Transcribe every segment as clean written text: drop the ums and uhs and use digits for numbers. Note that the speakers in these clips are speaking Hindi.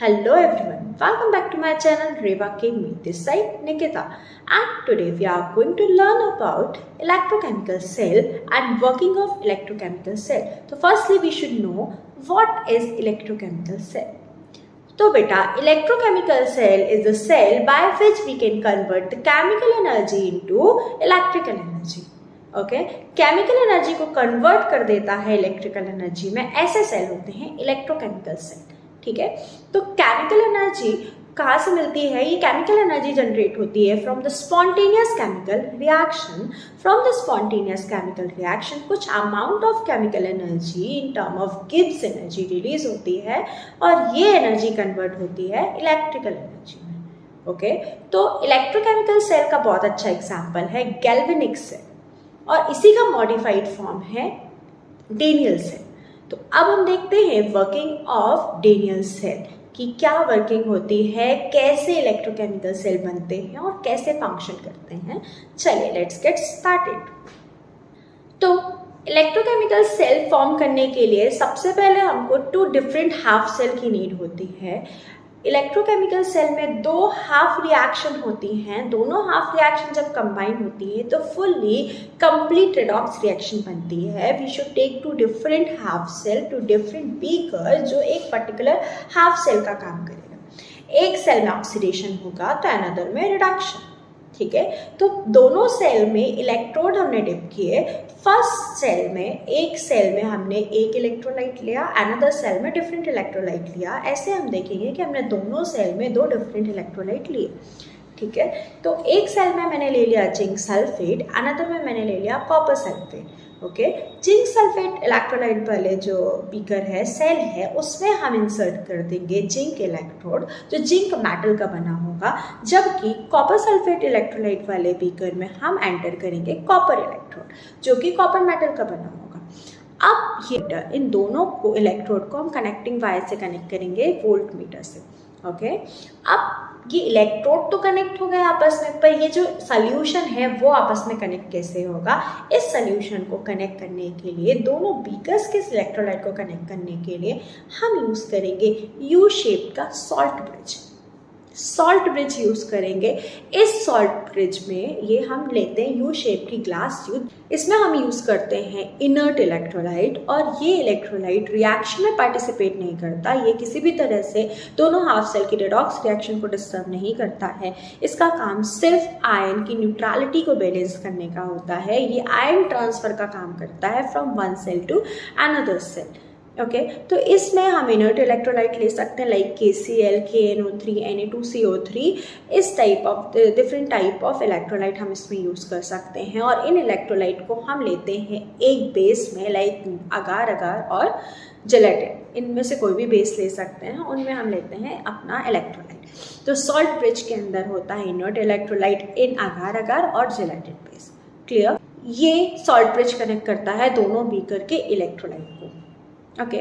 Hello everyone, welcome back to my channel Reva K. Me this side Nikita, and today we are going to learn about electrochemical cell and working of electrochemical cell. So firstly we should know what is electrochemical cell. तो बेटा electrochemical cell is the cell by which we can convert the chemical energy into electrical energy. Okay chemical energy को कन्वर्ट कर देता है इलेक्ट्रिकल एनर्जी में, ऐसे सेल होते हैं इलेक्ट्रोकेमिकल सेल। ठीक है, तो केमिकल एनर्जी कहाँ से मिलती है? ये केमिकल एनर्जी जनरेट होती है from the spontaneous chemical reaction. From the spontaneous chemical reaction कुछ amount of chemical energy in term of Gibbs energy release होती है और ये एनर्जी कन्वर्ट होती है इलेक्ट्रिकल एनर्जी में। ओके, तो इलेक्ट्रोकेमिकल सेल का बहुत अच्छा एग्जाम्पल है गैल्वेनिक सेल और इसी का मॉडिफाइड फॉर्म है डेनियल सेल। तो अब हम देखते हैं वर्किंग ऑफ डेनियल सेल कि क्या वर्किंग होती है, कैसे इलेक्ट्रोकेमिकल सेल बनते हैं और कैसे फंक्शन करते हैं। चलिए लेट्स गेट स्टार्टेड। तो इलेक्ट्रोकेमिकल सेल फॉर्म करने के लिए सबसे पहले हमको टू डिफरेंट हाफ सेल की नीड होती है। इलेक्ट्रोकेमिकल सेल में दो हाफ रिएक्शन होती हैं, दोनों हाफ रिएक्शन जब कंबाइन होती है तो फुल्ली कंप्लीट रेडॉक्स रिएक्शन बनती है। We should take two different half cell two different beaker जो एक पर्टिकुलर हाफ सेल का काम करेगा। एक सेल में ऑक्सीडेशन होगा तो अनदर में रिडक्शन। ठीक है, तो दोनों सेल में इलेक्ट्रोड हमने डिप किए। फर्स्ट सेल में एक सेल में हमने एक इलेक्ट्रोलाइट लिया, अनदर सेल में डिफरेंट इलेक्ट्रोलाइट लिया। ऐसे हम देखेंगे कि हमने दोनों सेल में दो डिफरेंट इलेक्ट्रोलाइट लिए। ठीक है, तो एक सेल में मैंने ले लिया जिंक सल्फेट, अनदर में मैंने ले लिया copper sulphate. Okay, zinc sulphate electrolyte वाले जो बीकर है, सेल है, उसमें हम इंसर्ट कर देंगे जिंक इलेक्ट्रोड जो जिंक मेटल का बना होगा, जबकि कॉपर सल्फेट इलेक्ट्रोलाइट वाले बीकर में हम एंटर करेंगे कॉपर इलेक्ट्रोड जो कि कॉपर मेटल का बना होगा। अब ये इन दोनों को इलेक्ट्रोड को हम कनेक्टिंग वायर से कनेक्ट करेंगे वोल्ट मीटर से। ओके, अब ये इलेक्ट्रोड तो कनेक्ट हो गए आपस में, पर ये जो सोल्यूशन है वो आपस में कनेक्ट कैसे होगा? इस सोल्यूशन को कनेक्ट करने के लिए, दोनों बीकर्स के इलेक्ट्रोलाइट को कनेक्ट करने के लिए हम यूज करेंगे यू शेप का salt bridge. Salt bridge use करेंगे। इस सॉल्ट ब्रिज में ये हम लेते हैं यू शेप की ग्लास ट्यूब, इसमें हम यूज करते हैं इनर्ट इलेक्ट्रोलाइट और ये इलेक्ट्रोलाइट रिएक्शन में पार्टिसिपेट नहीं करता। ये किसी भी तरह से दोनों हाफ सेल की रेडॉक्स रिएक्शन को डिस्टर्ब नहीं करता है। इसका काम सिर्फ आयन की न्यूट्रलिटी को बैलेंस करने का होता है। ये आयन ट्रांसफर का काम करता है from one cell to another cell. Okay, तो इसमें हम इनर्ट इलेक्ट्रोलाइट ले सकते हैं लाइक KCl, KNO3, Na2CO3। इस type of different type of electrolyte हम इसमें यूज़ कर सकते हैं और इन इलेक्ट्रोलाइट को हम लेते हैं एक बेस में लाइक अगार अगार और जेलेटिन। इनमें से कोई भी बेस ले सकते हैं, उनमें हम लेते हैं अपना इलेक्ट्रोलाइट। तो सॉल्ट ब्रिज के अंदर होता है इनर्ट इलेक्ट्रोलाइट इन अगार अगार और जेलेटिन बेस। क्लियर? ये सॉल्ट ब्रिज कनेक्ट करता है दोनों बीकर के इलेक्ट्रोलाइट को। ओके,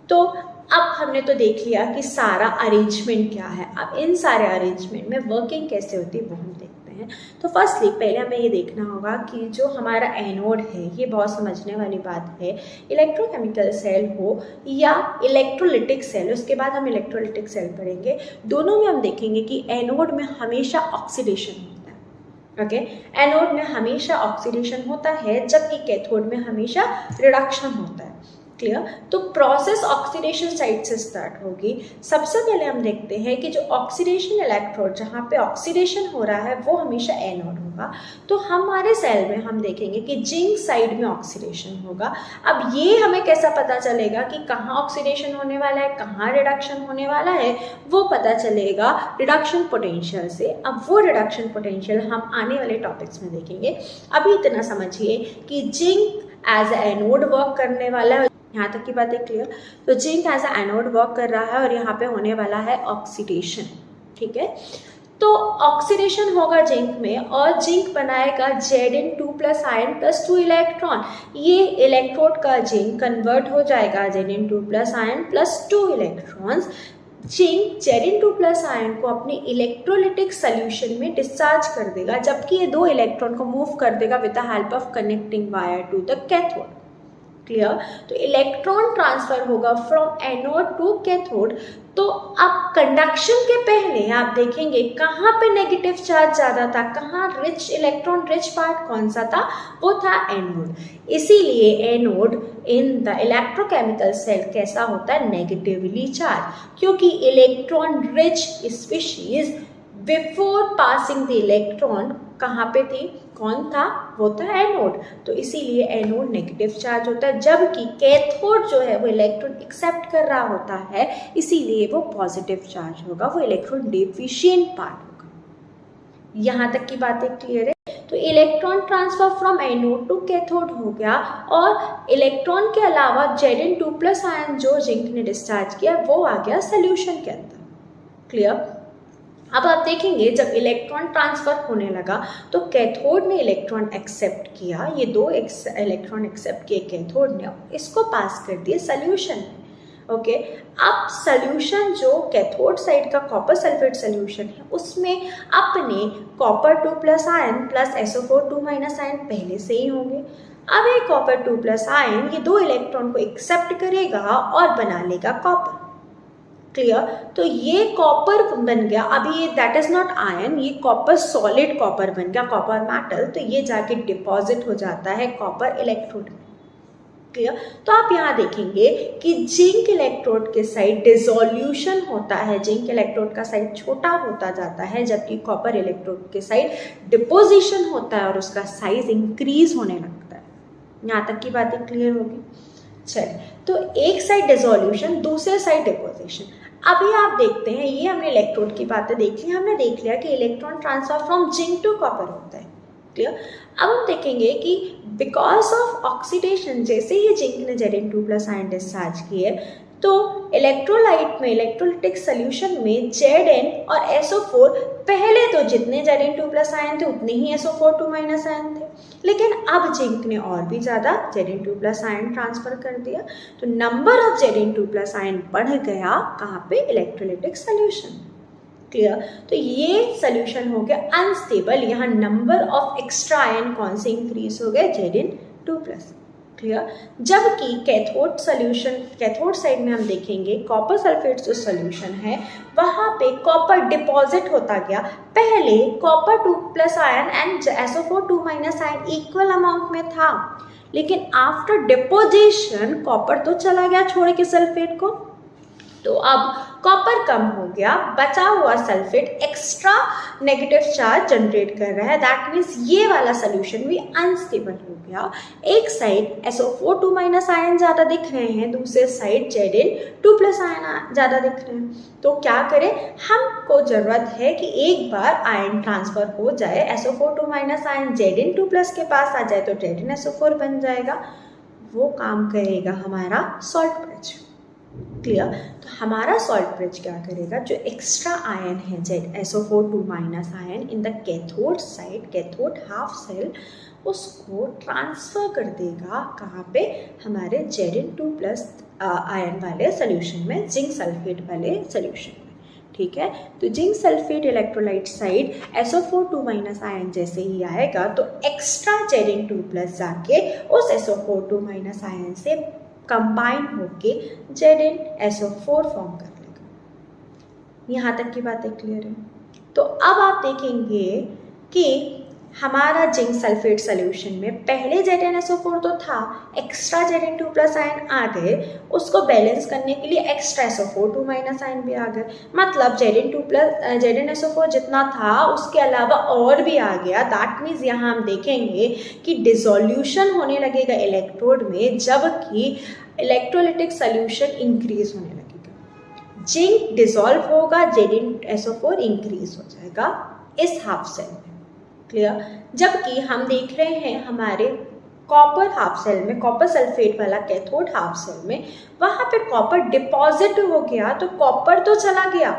तो अब हमने तो देख लिया कि सारा अरेंजमेंट क्या है। अब इन सारे अरेंजमेंट में वर्किंग कैसे होती है वो हम देखते हैं। तो फर्स्टली पहले हमें ये देखना होगा कि जो हमारा एनोड है, ये बहुत समझने वाली बात है। इलेक्ट्रोकेमिकल सेल हो या इलेक्ट्रोलिटिक सेल, उसके बाद हम इलेक्ट्रोलिटिक सेल पढ़ेंगे। दोनों में हम देखेंगे कि एनोड में हमेशा ऑक्सीडेशन होता है। ओके, एनोड में हमेशा ऑक्सीडेशन होता है जबकि कैथोड में हमेशा रिडक्शन होता है। क्लियर? तो प्रोसेस ऑक्सीडेशन साइड से स्टार्ट होगी। सबसे पहले हम देखते हैं कि जो ऑक्सीडेशन इलेक्ट्रोड जहाँ पे ऑक्सीडेशन हो रहा है वो हमेशा एनोड होगा। तो हमारे सेल में हम देखेंगे कि जिंक साइड में ऑक्सीडेशन होगा। अब ये हमें कैसा पता चलेगा कि कहाँ ऑक्सीडेशन होने वाला है, कहाँ रिडक्शन होने वाला है? वो पता चलेगा रिडक्शन पोटेंशियल से। अब वो रिडक्शन पोटेंशियल हम आने वाले टॉपिक्स में देखेंगे। अभी इतना समझिए कि zinc as a anode work करने वाला है। यहाँ तक की बातें क्लियर? तो zinc as a anode work कर रहा है और यहाँ पे होने वाला है ऑक्सीडेशन। ठीक है, तो ऑक्सीडेशन होगा जिंक में और जिंक बनाएगा Zn2 plus ion plus 2 electron. ये इलेक्ट्रोड का जिंक कन्वर्ट हो जाएगा Zn2 plus ion plus 2 electrons. Zinc Zn2 plus ion को अपने इलेक्ट्रोलिटिक सोल्यूशन में डिस्चार्ज कर देगा, जबकि ये दो इलेक्ट्रॉन को मूव कर देगा with the help of connecting wire to the cathode. Clear. तो इलेक्ट्रॉन ट्रांसफर होगा फ्रॉम एनोड टू कैथोड। तो अब कंडक्शन के पहले आप देखेंगे कहाँ पे नेगेटिव चार्ज ज़्यादा था, कहाँ रिच इलेक्ट्रॉन रिच पार्ट कौन सा था, वो था एनोड। इसीलिए anode in the electrochemical cell कैसा होता है, नेगेटिवली चार्ज, क्योंकि electron rich species before passing the electron कहाँ पे थी, कौन था, वो था एनोड। तो इसीलिए एनोड नेगेटिव चार्ज होता है, जबकि कैथोड जो है वो इलेक्ट्रॉन एक्सेप्ट कर रहा होता है, इसीलिए वो पॉजिटिव चार्ज होगा, वो इलेक्ट्रॉन डिफिशिएंट पार्ट होगा। यहाँ तक की बातें क्लियर है। तो electron transfer from anode to cathode हो गया, और इलेक्ट्रॉन के अलावा Zn2+ आयन जो जिंक ने डिस्चार्ज किया वो आ गया सोल्यूशन के अंदर। क्लियर। अब आप देखेंगे जब इलेक्ट्रॉन ट्रांसफर होने लगा तो कैथोड ने इलेक्ट्रॉन एक्सेप्ट किया, ये 2 इलेक्ट्रॉन एक्सेप्ट किए कैथोड ने, इसको पास कर दिए सोल्यूशन में। ओके, अब सोल्यूशन जो कैथोड साइड का कॉपर सल्फेट सोल्यूशन है उसमें अपने copper 2+ ion plus SO4 2- ion पहले से ही होंगे। अब ये कॉपर 2+ आयन ये 2 इलेक्ट्रॉन को एक्सेप्ट करेगा और बना लेगा कॉपर। क्लियर। तो ये कॉपर बन गया, अभी ये दैट इज नॉट आयन, ये कॉपर सॉलिड कॉपर बन गया, कॉपर मेटल। तो ये जाके डिपॉजिट हो जाता है कॉपर इलेक्ट्रोड में। क्लियर। तो आप यहाँ देखेंगे कि जिंक इलेक्ट्रोड के साइड डिसोल्यूशन होता है, जिंक इलेक्ट्रोड का साइड छोटा होता जाता है, जबकि कॉपर इलेक्ट्रोड के साइड डिपोजिशन होता है और उसका साइज इंक्रीज होने लगता है। यहाँ तक की बातें क्लियर होगी। चलिए, तो एक साइड डिसोल्यूशन, दूसरे साइड डिपोजिशन। अभी आप देखते हैं, ये हमने इलेक्ट्रोड की बातें देख ली, हमने देख लिया कि electron transfer from zinc to copper होता है। क्लियर। अब हम देखेंगे कि बिकॉज ऑफ ऑक्सीडेशन, जैसे ही जिंक ने Zn2+ आयन डिस्चार्ज किए तो इलेक्ट्रोलाइट में, इलेक्ट्रोलिटिक सोल्यूशन में Zn और SO4, पहले तो जितने Zn2+ आयन थे उतने ही SO4 2- आयन थे, लेकिन अब जिंक ने और भी ज़्यादा Zn2+ आयन ट्रांसफर कर दिया, तो नंबर ऑफ Zn2+ आयन बढ़ गया कहाँ पे, इलेक्ट्रोलिटिक सोल्यूशन। क्लियर। तो ये सोल्यूशन हो गया अनस्टेबल, यहाँ नंबर ऑफ एक्स्ट्रा आयन कौन से इंक्रीज हो गए, Zn2+। क्लियर। जबकि कैथोड सोल्यूशन, कैथोड साइड में हम देखेंगे कॉपर सल्फेट जो सोल्यूशन है वहाँ पे कॉपर डिपॉजिट होता गया। पहले copper 2+ ion and SO4 2- ion equal amount में था, लेकिन आफ्टर डिपोजिशन कॉपर तो चला गया छोड़ के सल्फेट को, तो अब कॉपर कम हो गया, बचा हुआ sulphate extra negative charge generate कर रहा है। दैट मीन्स ये वाला सोल्यूशन भी अनस्टेबल हो गया। एक साइड SO4 2- आयन ज़्यादा दिख रहे हैं, दूसरे साइड Zn2+ आयन ज़्यादा दिख रहे हैं। तो क्या करें, हमको ज़रूरत है कि एक बार आयन ट्रांसफर हो जाए, SO4 2- आयन Zn2+ के पास आ जाए तो ZnSO4 बन जाएगा, वो काम करेगा हमारा सॉल्ट ब्रिज। क्लियर। तो हमारा सॉल्ट ब्रिज क्या करेगा, जो एक्स्ट्रा आयन है SO4 2- ion in the cathode side, cathode half cell, उसको ट्रांसफर कर देगा कहाँ पे, हमारे Zn2+ आयन वाले सोल्यूशन में, जिंक सल्फेट वाले सोल्यूशन में। ठीक है। तो zinc sulphate electrolyte side SO4 2- ion जैसे ही आएगा तो एक्स्ट्रा Zn2+ जाके उस SO4 2- आयन से कंबाइन होके ZnSO4 फॉर्म कर लेगा। यहाँ तक की बातें क्लियर है। तो अब आप देखेंगे कि हमारा जिंक सल्फेट सोल्यूशन में पहले ZnSO4 तो था, एक्स्ट्रा Zn2+ आयन आ गए, उसको बैलेंस करने के लिए एक्स्ट्रा SO4 2- आयन भी आ गए, मतलब ZnSO4 जितना था उसके अलावा और भी आ गया। दैट मीन्स यहाँ हम देखेंगे कि डिसोल्यूशन होने लगेगा इलेक्ट्रोड में, जबकि इलेक्ट्रोलिटिक सोल्यूशन इंक्रीज होने लगेगा। जिंक डिसॉल्व होगा, ZnSO4 इंक्रीज हो जाएगा इस हाफ सेल में। क्लियर। जबकि हम देख रहे हैं हमारे कॉपर हाफ सेल में, कॉपर सल्फेट वाला कैथोड हाफ सेल में, वहाँ पे कॉपर डिपॉजिट हो गया तो कॉपर तो चला गया,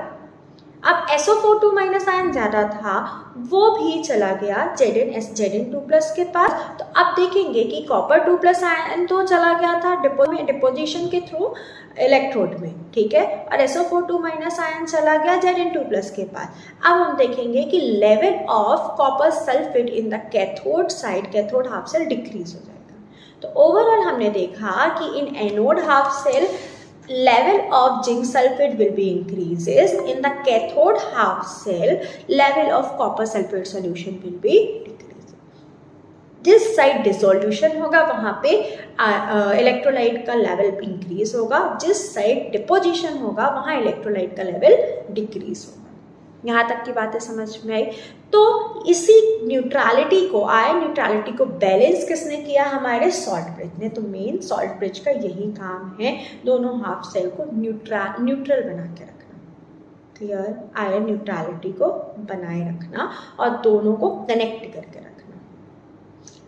अब SO4 2- आयन ज़्यादा था वो भी चला गया Zn2+ के पास। तो अब देखेंगे कि कॉपर 2+ आयन तो चला गया था डिपोजिशन के थ्रू इलेक्ट्रोड में, ठीक है, और SO4 2- आयन चला गया Zn2+ के पास। अब हम देखेंगे कि level of copper sulphate in the cathode side, cathode half cell decrease हो जाएगा। तो ओवरऑल हमने देखा कि in anode half cell level of zinc sulfate will be increases. In the cathode half cell, level of copper sulfate solution will be decreases. जिस साइड डिसोल्यूशन होगा वहाँ पे इलेक्ट्रोलाइट का लेवल इंक्रीज होगा, जिस साइड डिपोजिशन होगा वहाँ इलेक्ट्रोलाइट का लेवल डिक्रीज होगा। यहाँ तक की बातें समझ में आई। तो इसी न्यूट्रलिटी को, आयन न्यूट्रलिटी को बैलेंस किसने किया? हमारे सॉल्ट ब्रिज ने। तो मेन सॉल्ट ब्रिज का यही काम है, दोनों हाफ सेल को न्यूट्रल बना के रखना। क्लियर? आयन न्यूट्रलिटी को बनाए रखना और दोनों को कनेक्ट करके रखना।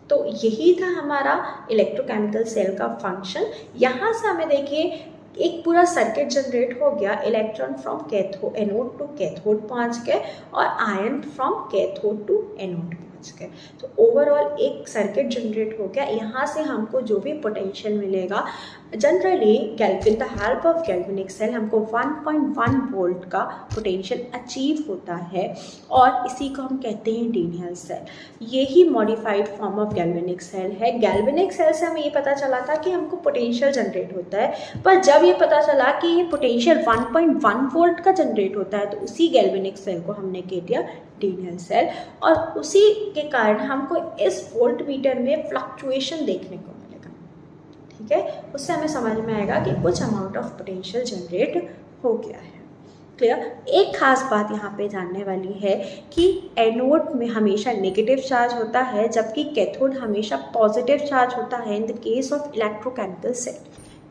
तो यही था हमारा इलेक्ट्रोकेमिकल सेल का फंक्शन। यहाँ से हमें देखिए एक पूरा सर्किट जनरेट हो गया, electron from anode to cathode पहुंच गए और ion from cathode to anode पहुंच गए। तो ओवरऑल एक सर्किट जनरेट हो गया। यहाँ से हमको जो भी पोटेंशियल मिलेगा, generally with the help of galvanic cell हमको 1.1 वोल्ट का पोटेंशियल अचीव होता है और इसी को हम कहते हैं डीनियल सेल। यही modified form of galvanic cell है। गैल्वेनिक सेल से हमें ये पता चला था कि हमको पोटेंशियल जनरेट होता है, पर जब ये पता चला कि ये पोटेंशियल 1.1 वोल्ट का जनरेट होता है तो उसी गैल्वेनिक सेल को हमने कह दिया डीनियल सेल। और उसी के कारण हमको इस वोल्ट मीटर में फ्लक्चुएशन देखने को मिलेगा। ठीक है, उससे हमें समझ में आएगा कि कुछ अमाउंट ऑफ पोटेंशियल जनरेट हो गया है। क्लियर? एक खास बात यहाँ पे जानने वाली है कि एनोड में हमेशा नेगेटिव चार्ज होता है जबकि कैथोड हमेशा पॉजिटिव चार्ज होता है in the case of electrochemical cell.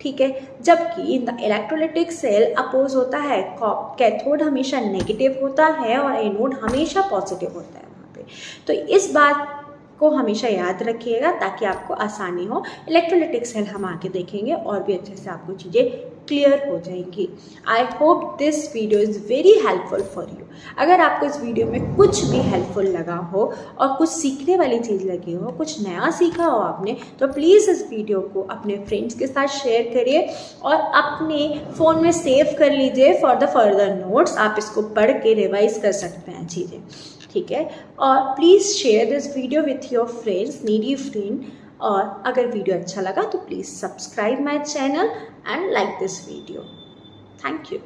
ठीक है, जबकि in the electrolytic cell oppose होता है, कैथोड हमेशा नेगेटिव होता है और एनोड हमेशा पॉजिटिव होता है वहाँ पे। तो इस बात को हमेशा याद रखिएगा ताकि आपको आसानी हो। इलेक्ट्रोलाइटिक सेल हम आगे देखेंगे और भी अच्छे से आपको चीज़ें क्लियर हो जाएंगी। I hope this video is very helpful for you. अगर आपको इस वीडियो में कुछ भी हेल्पफुल लगा हो और कुछ सीखने वाली चीज़ लगी हो, कुछ नया सीखा हो आपने, तो प्लीज़ इस वीडियो को अपने फ्रेंड्स के साथ शेयर करिए और अपने फ़ोन में सेव कर लीजिए फॉर द फर्दर नोट्स। आप इसको पढ़ के रिवाइज कर सकते हैं चीज़ें। ठीक है, और please share this video with your friends, needy friend. और अगर वीडियो अच्छा लगा तो please subscribe my channel and like this video. Thank you.